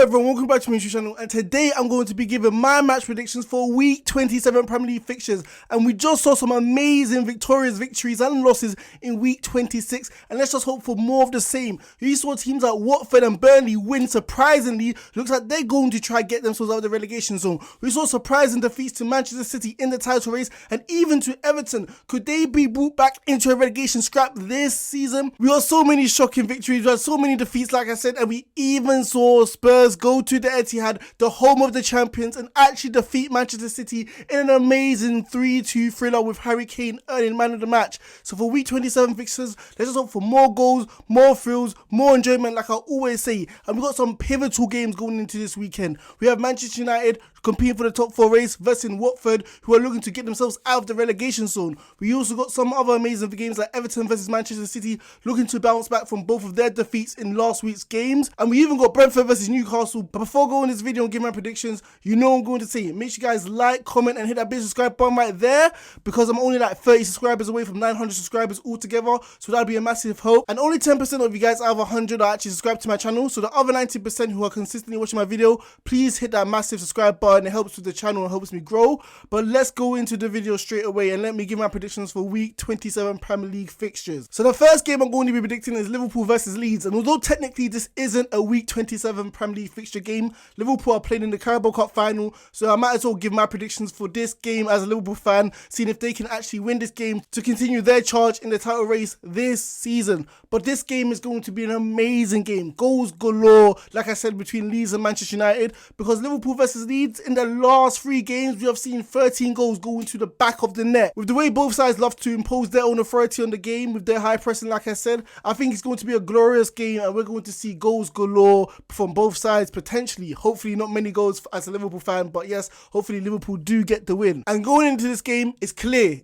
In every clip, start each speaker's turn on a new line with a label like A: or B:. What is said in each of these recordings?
A: everyone, welcome back to my YouTube channel, and today I'm going to be giving my match predictions for week 27 Premier League fixtures. And we just saw some amazing victories and losses in week 26, and let's just hope for more of the same. We saw teams like Watford and Burnley win surprisingly. Looks like they're going to try get themselves out of the relegation zone. We saw surprising defeats to Manchester City in the title race and even to Everton. Could they be brought back into a relegation scrap this season? We had so many shocking victories, we had so many defeats like I said, and we even saw Spurs go to the Etihad, the home of the champions, and actually defeat Manchester City in an amazing 3-2 thriller with Harry Kane earning man of the match. So for week 27 fixtures, let's just hope for more goals, more thrills, more enjoyment like I always say. And we've got some pivotal games going into this weekend. We have Manchester United competing for the top 4 race versus Watford, who are looking to get themselves out of the relegation zone. We also got some other amazing games like Everton versus Manchester City, looking to bounce back from both of their defeats in last week's games. And we even got Brentford versus Newcastle. But before going this video and giving my predictions, you know I'm going to say, make sure you guys like, comment, and hit that big subscribe button right there, because I'm only like 30 subscribers away from 900 subscribers altogether, so that'll be a massive help. And only 10% of you guys out of 100 are actually subscribed to my channel, so the other 90% who are consistently watching my video, please hit that massive subscribe button. It helps with the channel and helps me grow. But let's go into the video straight away and let me give my predictions for week 27 Premier League fixtures. So the first game I'm going to be predicting is Liverpool versus Leeds, and although technically this isn't a week 27 Premier League fixture game, Liverpool are playing in the Carabao Cup final, so I might as well give my predictions for this game as a Liverpool fan, seeing if they can actually win this game to continue their charge in the title race this season. But this game is going to be an amazing game, goals galore like I said between Leeds and Manchester United, because Liverpool versus Leeds, in the last 3 games we have seen 13 goals go into the back of the net. With the way both sides love to impose their own authority on the game with their high pressing like I said, I think it's going to be a glorious game and we're going to see goals galore from both sides potentially. Hopefully not many goals as a Liverpool fan, but yes, hopefully Liverpool do get the win. And going into this game, it's clear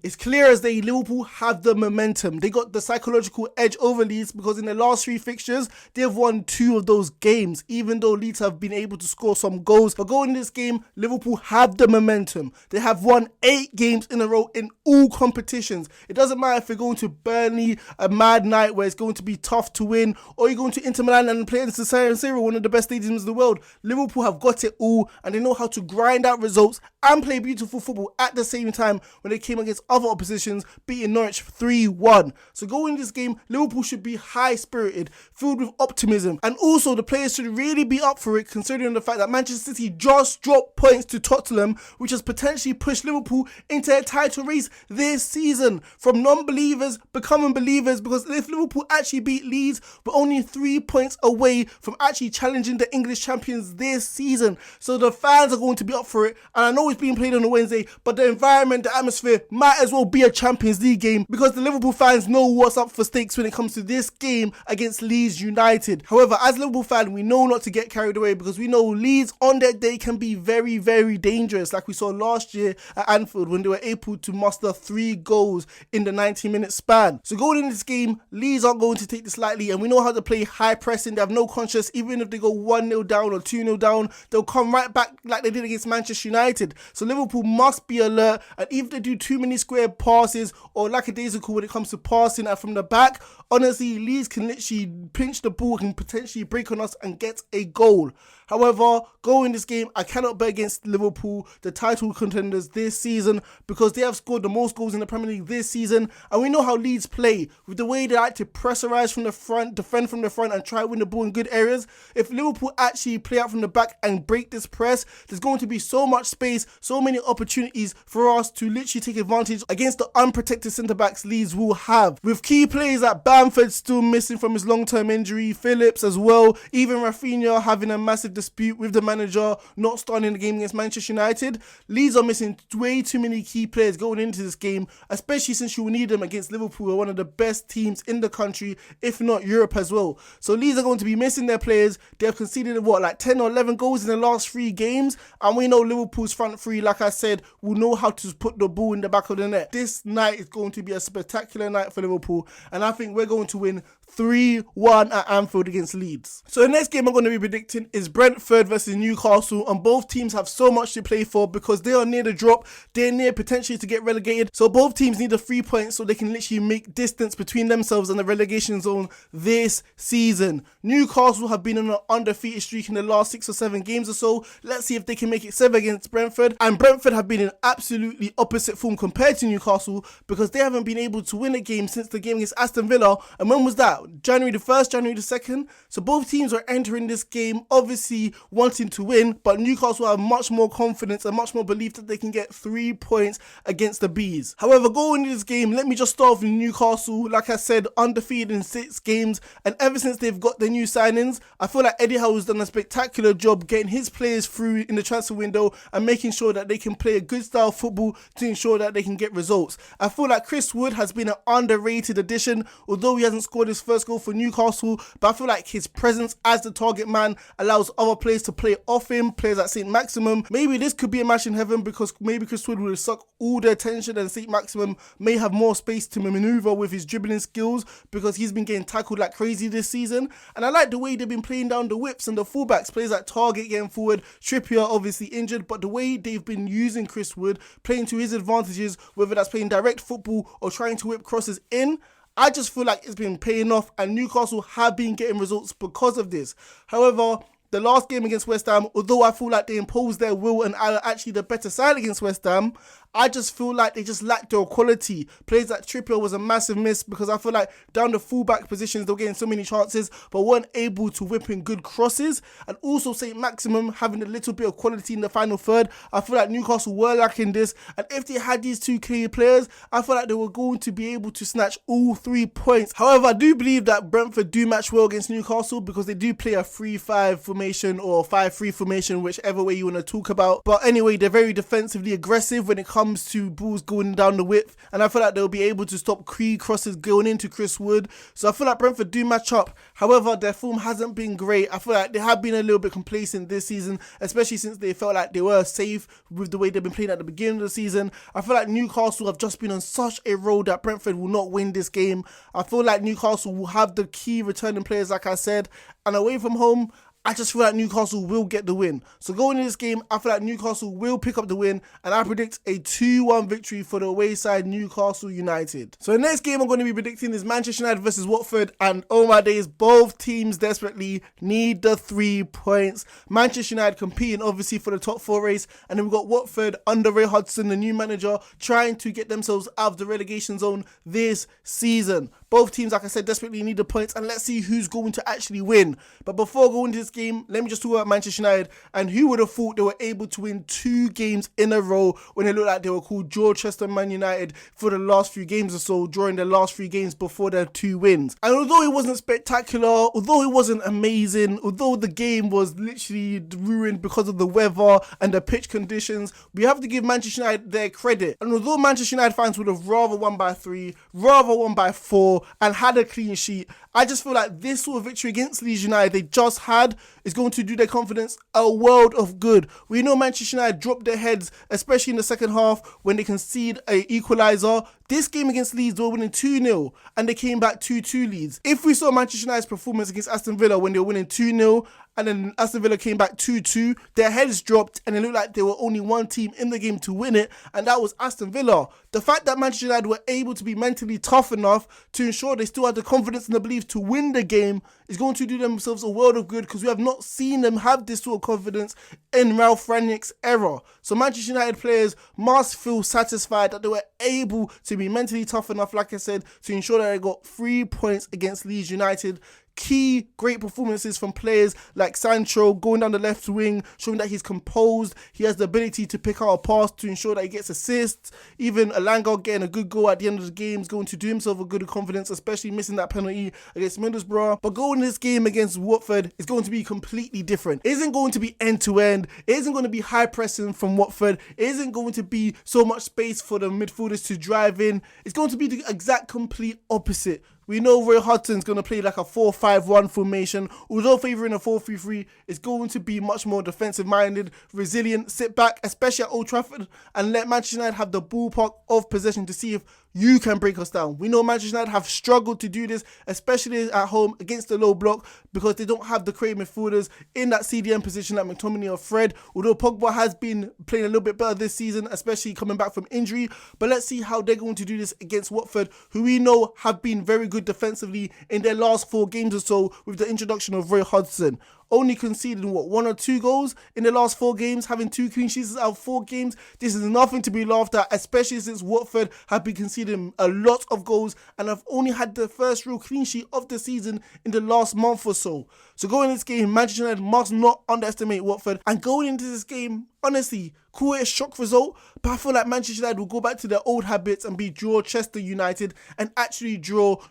A: as day, Liverpool have the momentum. They got the psychological edge over Leeds because in the last 3 fixtures they've won 2 of those games, even though Leeds have been able to score some goals. But going into this game, Liverpool have the momentum. They have won 8 games in a row in all competitions. It doesn't matter if you're going to Burnley, a mad night where it's going to be tough to win, or you're going to Inter Milan and play against the San Siro, one of the best stadiums in the world. Liverpool have got it all and they know how to grind out results and play beautiful football at the same time when they came against other oppositions, beating Norwich 3-1. So going into this game, Liverpool should be high-spirited, filled with optimism, and also the players should really be up for it considering the fact that Manchester City just dropped points to Tottenham, which has potentially pushed Liverpool into a title race this season. From non-believers becoming believers, because if Liverpool actually beat Leeds, we're only 3 points away from actually challenging the English champions this season. So the fans are going to be up for it, and I know it's being played on a Wednesday, but the environment, the atmosphere might as well be a Champions League game, because the Liverpool fans know what's up for stakes when it comes to this game against Leeds United. However, as a Liverpool fan, we know not to get carried away, because we know Leeds on their day can be very, very dangerous, like we saw last year at Anfield when they were able to muster 3 goals in the 90-minute span. So going into this game, Leeds aren't going to take this lightly, and we know how to play high pressing. They have no conscience. Even if they go 1-0 down or 2-0 down, they'll come right back like they did against Manchester United. So Liverpool must be alert, and if they do too many square passes or lackadaisical when it comes to passing and from the back, honestly, Leeds can literally pinch the ball and potentially break on us and get a goal. However, going this game, I cannot bet against Liverpool, the title contenders this season, because they have scored the most goals in the Premier League this season, and we know how Leeds play, with the way they like to pressurize from the front, defend from the front, and try to win the ball in good areas. If Liverpool actually play out from the back and break this press, there's going to be so much space, so many opportunities for us to literally take advantage against the unprotected centre-backs Leeds will have. With key players like Bamford still missing from his long-term injury, Phillips as well, even Rafinha having a massive dispute with the manager, not starting the game against Manchester United, Leeds are missing way too many key players going into this game, especially since you will need them against Liverpool, who are one of the best teams in the country, if not Europe as well. So Leeds are going to be missing their players. They have conceded like 10 or 11 goals in the last 3 games, and we know Liverpool's front 3, like I said, will know how to put the ball in the back of the net. This night is going to be a spectacular night for Liverpool, and I think we're going to win 3-1 at Anfield against Leeds. So the next game I'm going to be predicting is Brentford Brentford versus Newcastle, and both teams have so much to play for because they are near the drop, they're near potentially to get relegated, so both teams need the 3 points so they can literally make distance between themselves and the relegation zone this season. Newcastle have been on an undefeated streak in the last 6 or 7 games or so. Let's see if they can make it 7 against Brentford, and Brentford have been in absolutely opposite form compared to Newcastle because they haven't been able to win a game since the game against Aston Villa, and when was that? January the 1st, January the 2nd? So both teams are entering this game obviously wanting to win, but Newcastle have much more confidence and much more belief that they can get 3 points against the Bees. However, going into this game, let me just start off with Newcastle. Like I said, undefeated in 6 games, and ever since they've got their new signings, I feel like Eddie Howe has done a spectacular job getting his players through in the transfer window and making sure that they can play a good style of football to ensure that they can get results. I feel like Chris Wood has been an underrated addition, although he hasn't scored his first goal for Newcastle, but I feel like his presence as the target man allows other players to play off him, players like St. Maximum. Maybe this could be a match in heaven because maybe Chris Wood will suck all the attention and St. Maximum may have more space to maneuver with his dribbling skills because he's been getting tackled like crazy this season. And I like the way they've been playing down the whips and the fullbacks, players like Target getting forward, Trippier obviously injured, but the way they've been using Chris Wood, playing to his advantages, whether that's playing direct football or trying to whip crosses in, I just feel like it's been paying off, and Newcastle have been getting results because of this. However, the last game against West Ham, although I feel like they imposed their will and are actually the better side against West Ham, I just feel like they just lacked their quality. Players like Trippier was a massive miss because I feel like down the fullback positions they were getting so many chances but weren't able to whip in good crosses. And also St. Maximum having a little bit of quality in the final third. I feel like Newcastle were lacking this, and if they had these 2 key players, I feel like they were going to be able to snatch all 3 points. However, I do believe that Brentford do match well against Newcastle because they do play a 3-5 formation or 5-3 formation, whichever way you want to talk about. But anyway, they're very defensively aggressive when it comes to balls going down the width, and I feel like they'll be able to stop crosses going into Chris Wood. So I feel like Brentford do match up. However, their form hasn't been great. I feel like they have been a little bit complacent this season, especially since they felt like they were safe with the way they've been playing at the beginning of the season. I feel like Newcastle have just been on such a roll that Brentford will not win this game. I feel like Newcastle will have the key returning players, like I said, and away from home, I just feel like Newcastle will get the win. So going into this game, I feel like Newcastle will pick up the win, and I predict a 2-1 victory for the away side, Newcastle United. So the next game I'm going to be predicting is Manchester United versus Watford, and oh my days, both teams desperately need the 3 points. Manchester United competing obviously for the top 4 race, and then we've got Watford under Ray Hudson, the new manager, trying to get themselves out of the relegation zone this season. Both teams, like I said, desperately need the points, and let's see who's going to actually win. But before going into this game, let me just talk about Manchester United, and who would have thought they were able to win 2 games in a row when it looked like they were called Dorchester Man United for the last few games or so, during the last 3 games before their 2 wins. And although it wasn't spectacular, although it wasn't amazing, although the game was literally ruined because of the weather and the pitch conditions, we have to give Manchester United their credit. And although Manchester United fans would have rather won by 3, rather won by 4, and had a clean sheet, I just feel like this sort of victory against Leeds United they just had is going to do their confidence a world of good. We know Manchester United dropped their heads, especially in the second half when they conceded an equaliser. This game against Leeds, they were winning 2-0 and they came back 2-2 leads. If we saw Manchester United's performance against Aston Villa when they were winning 2-0 and then Aston Villa came back 2-2, their heads dropped and it looked like there were only one team in the game to win it, and that was Aston Villa. The fact that Manchester United were able to be mentally tough enough to ensure they still had the confidence and the belief to win the game is going to do themselves a world of good, because we have not seen them have this sort of confidence in Ralph Rangnick's era. So Manchester United players must feel satisfied that they were able to be mentally tough enough, like I said, to ensure that they got 3 points against Leeds United. Key great performances from players like Sancho going down the left wing, showing that he's composed, he has the ability to pick out a pass to ensure that he gets assists. Even Alanga getting a good goal at the end of the game is going to do himself a good confidence, especially missing that penalty against Middlesbrough. But going this game against Watford is going to be completely different. It isn't going to be end to end, it isn't going to be high pressing from Watford, it isn't going to be so much space for the midfielders to drive in. It's going to be the exact complete opposite. We know Roy Hodgson's going to play like a 4-5-1 formation, although favouring a 4-3-3. It's going to be much more defensive-minded, resilient, sit back, especially at Old Trafford, and let Manchester United have the ballpark of possession to see if you can break us down. We know Manchester United have struggled to do this, especially at home against the low block, because they don't have the creative midfielders in that CDM position like McTominay or Fred, although Pogba has been playing a little bit better this season, especially coming back from injury. But let's see how they're going to do this against Watford, who we know have been very good defensively in their last 4 games or so with the introduction of Roy Hodgson. Only conceding, 1 or 2 goals in the last 4 games, having 2 clean sheets out of 4 games. This is nothing to be laughed at, especially since Watford have been conceding a lot of goals and have only had the first real clean sheet of the season in the last month or so. So going into this game, Manchester United must not underestimate Watford. And going into this game, honestly, call it a shock result, but I feel like Manchester United will go back to their old habits and be draw Chester United and actually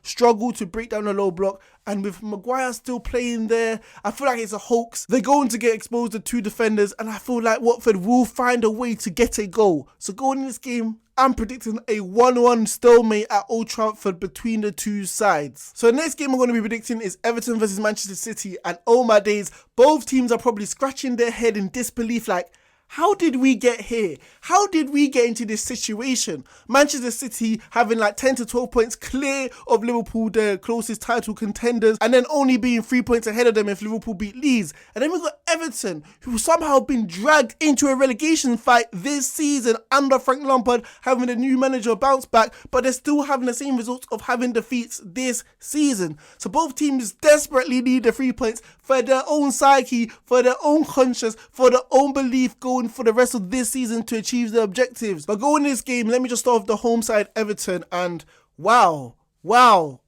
A: struggle to break down the low block. And with Maguire still playing there, I feel like it's a hoax. They're going to get exposed to 2 defenders, and I feel like Watford will find a way to get a goal. So going in this game, I'm predicting a 1-1 stalemate at Old Trafford between the 2 sides. So the next game I'm going to be predicting is Everton versus Manchester City. And oh my days, both teams are probably scratching their head in disbelief like, how did we get here? How did we get into this situation? Manchester City having like 10 to 12 points clear of Liverpool, their closest title contenders, and then only being 3 points ahead of them if Liverpool beat Leeds. And then we've got Everton, who somehow been dragged into a relegation fight this season under Frank Lampard, having a new manager bounce back, but they're still having the same results of having defeats this season. So both teams desperately need the 3 points for their own psyche, for their own conscience, for their own belief going for the rest of this season to achieve their objectives. But going in this game, let me just start off the home side Everton, and wow,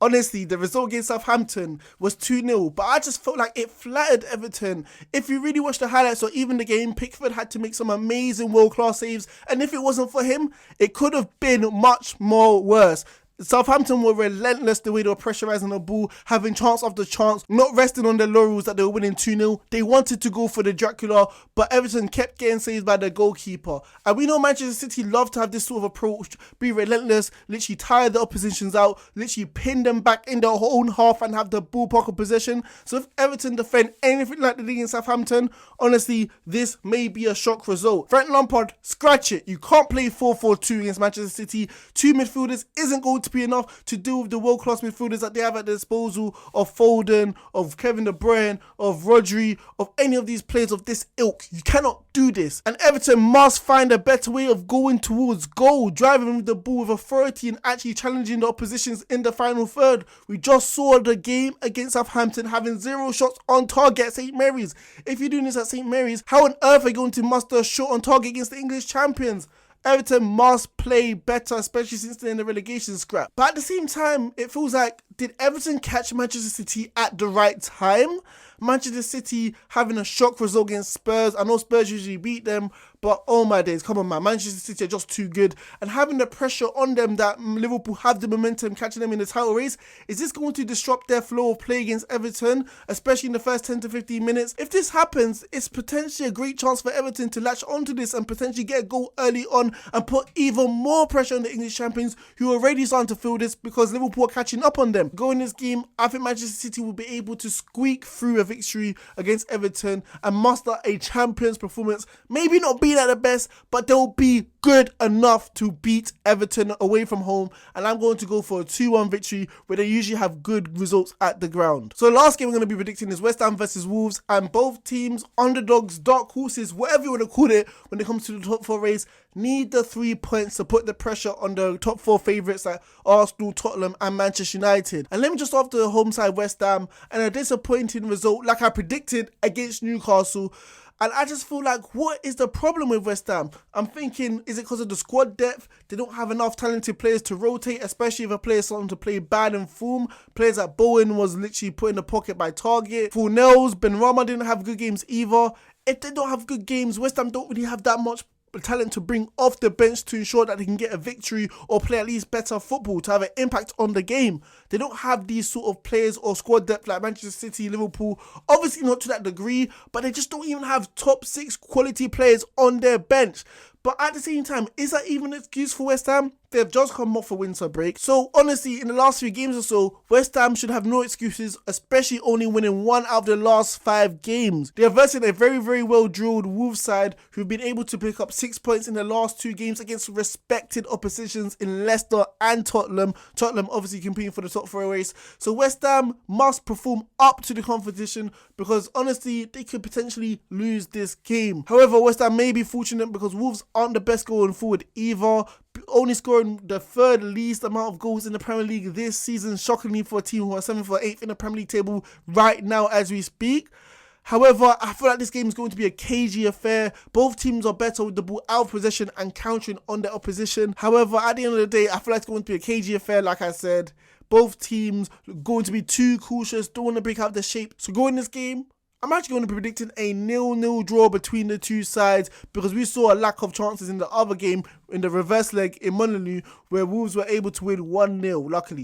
A: honestly, the result against Southampton was 2-0, but I just felt like it flattered Everton. If you really watch the highlights or even the game, Pickford had to make some amazing world-class saves, and if it wasn't for him, it could have been much more worse. Southampton were relentless the way they were pressurising the ball, having chance after chance, not resting on their laurels that they were winning 2-0. They wanted to go for the Dracula, but Everton kept getting saved by their goalkeeper. And we know Manchester City love to have this sort of approach, be relentless, literally tire the oppositions out, literally pin them back in their own half and have the ball pocket possession. So if Everton defend anything like they did in Southampton, honestly, this may be a shock result. Frank Lampard, scratch it. You can't play 4-4-2 against Manchester City. 2 midfielders isn't going to be enough to deal with the world-class midfielders that they have at their disposal of Foden, of Kevin De Bruyne, of Rodri, of any of these players of this ilk. You cannot do this. And Everton must find a better way of going towards goal, driving with the ball with authority and actually challenging the oppositions in the final third. We just saw the game against Southampton having 0 shots on target at St. Mary's. If you're doing this at St. Mary's, how on earth are you going to muster a shot on target against the English champions? Everton must play better, especially since they're in the relegation scrap. But at the same time, it feels like, did Everton catch Manchester City at the right time? Manchester City having a shock result against Spurs. I know Spurs usually beat them, but oh my days, come on man, Manchester City are just too good. And having the pressure on them that Liverpool have the momentum catching them in the title race, is this going to disrupt their flow of play against Everton, especially in the first 10 to 15 minutes? If this happens, it's potentially a great chance for Everton to latch onto this and potentially get a goal early on and put even more pressure on the English champions, who are already starting to feel this because Liverpool are catching up on them. Going this game, I think Manchester City will be able to squeak through a victory against Everton and muster a champions performance. Maybe not being at the best, but they'll be good enough to beat Everton away from home. And I'm going to go for a 2-1 victory where they usually have good results at the ground. So the last game we're going to be predicting is West Ham versus Wolves, and both teams, underdogs, dark horses, whatever you want to call it, when it comes to the top 4 race, need the 3 points to put the pressure on the top 4 favourites like Arsenal, Tottenham and Manchester United. And let me just off the home side West Ham, and a disappointing result like I predicted against Newcastle. And I just feel like, what is the problem with West Ham? I'm thinking, is it because of the squad depth? They don't have enough talented players to rotate, especially if a player is starting to play bad in form. Players like Bowen was literally put in the pocket by Target. Fornells, Benrahma didn't have good games either. If they don't have good games, West Ham don't really have that much talent to bring off the bench to ensure that they can get a victory or play at least better football to have an impact on the game. They don't have these sort of players or squad depth like Manchester City, Liverpool, obviously not to that degree, but they just don't even have top 6 quality players on their bench. But at the same time, is that even an excuse for West Ham? They've just come off a winter break. So honestly, in the last few games or so, West Ham should have no excuses, especially only winning 1 out of the last 5 games. They are versing a very, very well drilled Wolves side who've been able to pick up 6 points in the last 2 games against respected oppositions in Leicester and Tottenham. Tottenham obviously competing for the top 4 race. So West Ham must perform up to the competition because honestly, they could potentially lose this game. However, West Ham may be fortunate because Wolves aren't the best going forward either, only scoring the 3rd least amount of goals in the Premier League this season, shockingly for a team who are 7th or 8th in the Premier League table right now as we speak. However, I feel like this game is going to be a cagey affair. Both teams are better with the ball out of possession and countering on their opposition. However, at the end of the day, I feel like it's going to be a cagey affair, like I said. Both teams going to be too cautious, don't want to break out the shape. So going this game, I'm actually going to be predicting a 0-0 draw between the two sides because we saw a lack of chances in the other game in the reverse leg in Molineux where Wolves were able to win 1-0, luckily.